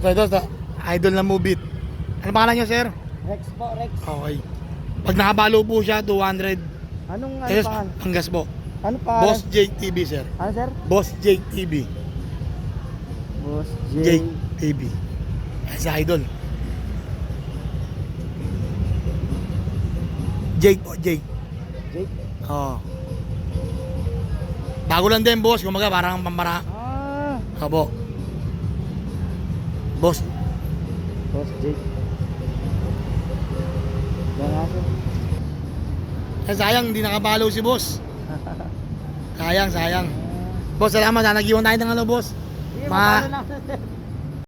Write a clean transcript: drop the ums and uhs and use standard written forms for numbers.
Ito, idol na Move It. Ano pangalan nyo, sir? Rex po, Rex. Okay. Pag nakabalo po siya, 200 Anong pesos pangalan? panggas po. Ano pangalan? Boss Jake TV, sir. Ano, sir? Boss Jake TV. Boss Jake TV. Ayan si idol. Jake po, Jake. Jake? Oo. Bago lang din, boss. Kumaga, parang pampara. Opo. Boss. Boss Jake. Gangaso. Sayang, hindi nakabalo si boss. Sayang. Boss, salamat. Nag-iwan tayo ng ano, boss. Sige, Ma- magkano lang.